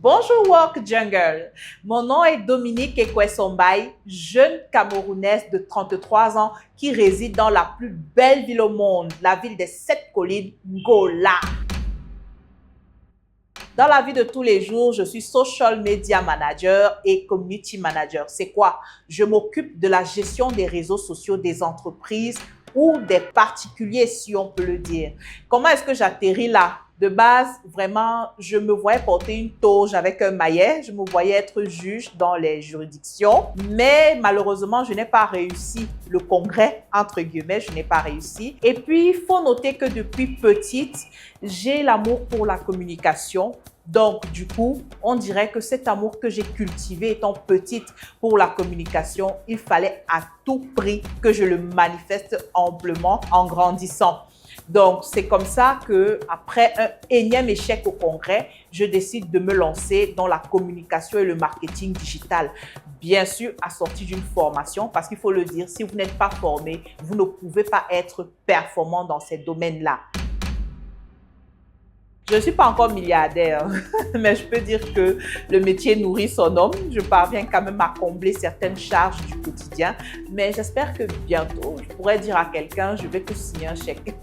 Bonjour Work Jungle, mon nom est Dominique Ekwesombaï, jeune Camerounaise de 33 ans qui réside dans la plus belle ville au monde, la ville des 7 collines, Ngola. Dans la vie de tous les jours, je suis Social Media Manager et Community Manager. C'est quoi? Je m'occupe de la gestion des réseaux sociaux des entreprises ou des particuliers, si on peut le dire. Comment est-ce que j'atterris là? De base, vraiment, je me voyais porter une toge avec un maillet. Je me voyais être juge dans les juridictions. Mais malheureusement, je n'ai pas réussi le congrès, entre guillemets, je n'ai pas réussi. Et puis, il faut noter que depuis petite, j'ai l'amour pour la communication. Donc, du coup, on dirait que cet amour que j'ai cultivé étant petite pour la communication, il fallait à tout prix que je le manifeste amplement en grandissant. Donc, c'est comme ça que, après un énième échec au congrès, je décide de me lancer dans la communication et le marketing digital. Bien sûr, assorti d'une formation, parce qu'il faut le dire, si vous n'êtes pas formé, vous ne pouvez pas être performant dans ces domaines-là. Je ne suis pas encore milliardaire, mais je peux dire que le métier nourrit son homme. Je parviens quand même à combler certaines charges du quotidien, mais j'espère que bientôt, je pourrai dire à quelqu'un, je vais te signer un chèque.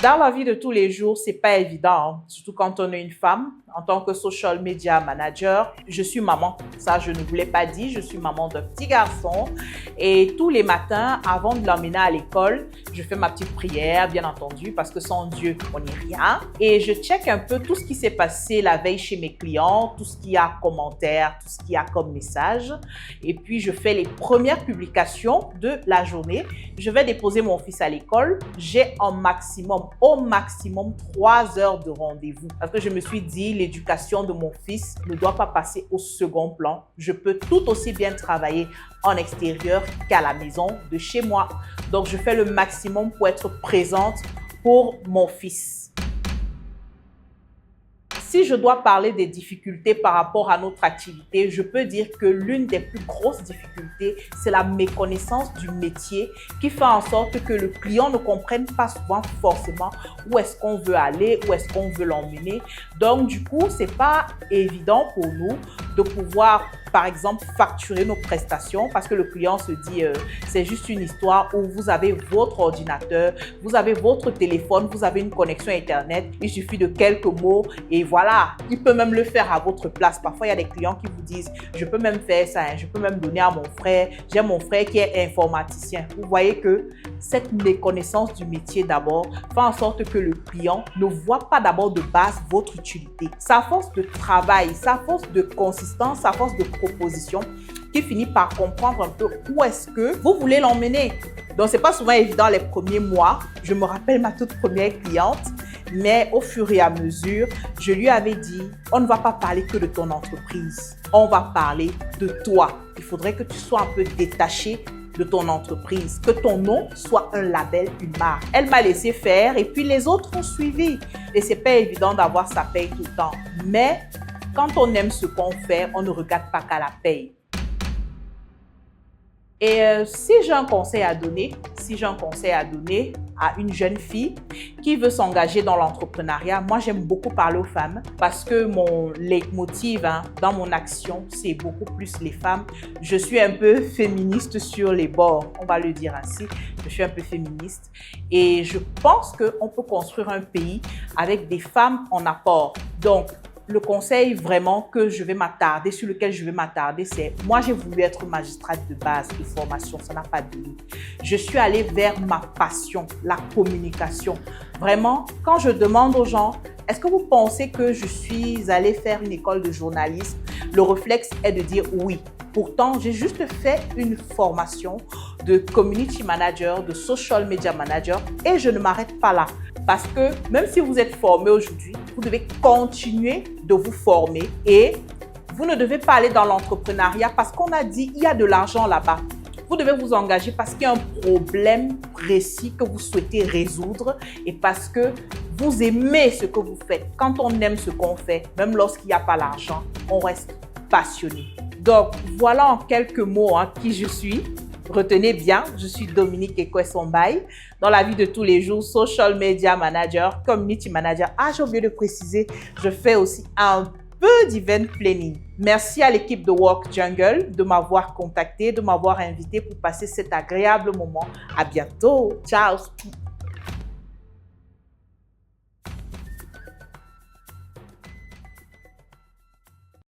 Dans la vie de tous les jours, c'est pas évident, surtout quand on est une femme. En tant que social media manager, je suis maman. Ça, je ne vous l'ai pas dit, je suis maman d'un petit garçon. Et tous les matins, avant de l'emmener à l'école, je fais ma petite prière, bien entendu, parce que sans Dieu, on n'est rien. Et je check un peu tout ce qui s'est passé la veille chez mes clients, tout ce qu'il y a commentaires, tout ce qu'il y a comme message. Et puis, je fais les premières publications de la journée. Je vais déposer mon fils à l'école. J'ai au maximum 3 heures de rendez-vous. Parce que je me suis dit, l'éducation de mon fils ne doit pas passer au second plan. Je peux tout aussi bien travailler en extérieur qu'à la maison, de chez moi. Donc, je fais le maximum pour être présente pour mon fils. Si je dois parler des difficultés par rapport à notre activité, je peux dire que l'une des plus grosses difficultés, c'est la méconnaissance du métier qui fait en sorte que le client ne comprenne pas souvent forcément où est-ce qu'on veut aller, où est-ce qu'on veut l'emmener. Donc, du coup, c'est pas évident pour nous de pouvoir, par exemple, facturer nos prestations parce que le client se dit c'est juste une histoire où vous avez votre ordinateur, vous avez votre téléphone, vous avez une connexion Internet, il suffit de quelques mots et voilà, il peut même le faire à votre place. Parfois, il y a des clients qui vous disent je peux même faire ça, je peux même donner à mon frère, j'ai mon frère qui est informaticien. Vous voyez que cette méconnaissance du métier d'abord fait en sorte que le client ne voit pas d'abord de base votre utilité. C'est à force de travail, c'est à force de consistance, c'est à force de proposition qui finit par comprendre un peu où est-ce que vous voulez l'emmener. Donc, c'est pas souvent évident les premiers mois. Je me rappelle ma toute première cliente, mais au fur et à mesure, je lui avais dit, on ne va pas parler que de ton entreprise. On va parler de toi. Il faudrait que tu sois un peu détaché de ton entreprise, que ton nom soit un label, une marque. Elle m'a laissé faire et puis les autres ont suivi. Et c'est pas évident d'avoir sa paye tout le temps. Mais quand on aime ce qu'on fait, on ne regarde pas qu'à la paye. Et si j'ai un conseil à donner, à une jeune fille qui veut s'engager dans l'entrepreneuriat, moi j'aime beaucoup parler aux femmes parce que mon leitmotiv dans mon action, c'est beaucoup plus les femmes. Je suis un peu féministe sur les bords, on va le dire ainsi. Je suis un peu féministe et je pense qu'on peut construire un pays avec des femmes en apport. Donc, le conseil vraiment sur lequel je vais m'attarder, c'est moi j'ai voulu être magistrate de base de formation, ça n'a pas donné. Je suis allée vers ma passion, la communication. Vraiment, quand je demande aux gens, est-ce que vous pensez que je suis allée faire une école de journalisme? Le réflexe est de dire oui. Pourtant, j'ai juste fait une formation de community manager, de social media manager et je ne m'arrête pas là. Parce que même si vous êtes formé aujourd'hui, vous devez continuer de vous former et vous ne devez pas aller dans l'entrepreneuriat parce qu'on a dit il y a de l'argent là-bas. Vous devez vous engager parce qu'il y a un problème précis que vous souhaitez résoudre et parce que vous aimez ce que vous faites. Quand on aime ce qu'on fait, même lorsqu'il n'y a pas l'argent, on reste passionné. Donc, voilà en quelques mots qui je suis. Retenez bien, je suis Dominique Ekwe-Sombaï, dans la vie de tous les jours, social media manager, community manager. Ah, j'ai oublié de préciser, je fais aussi un peu d'event planning. Merci à l'équipe de Work Jungle de m'avoir contacté, de m'avoir invité pour passer cet agréable moment. À bientôt. Ciao.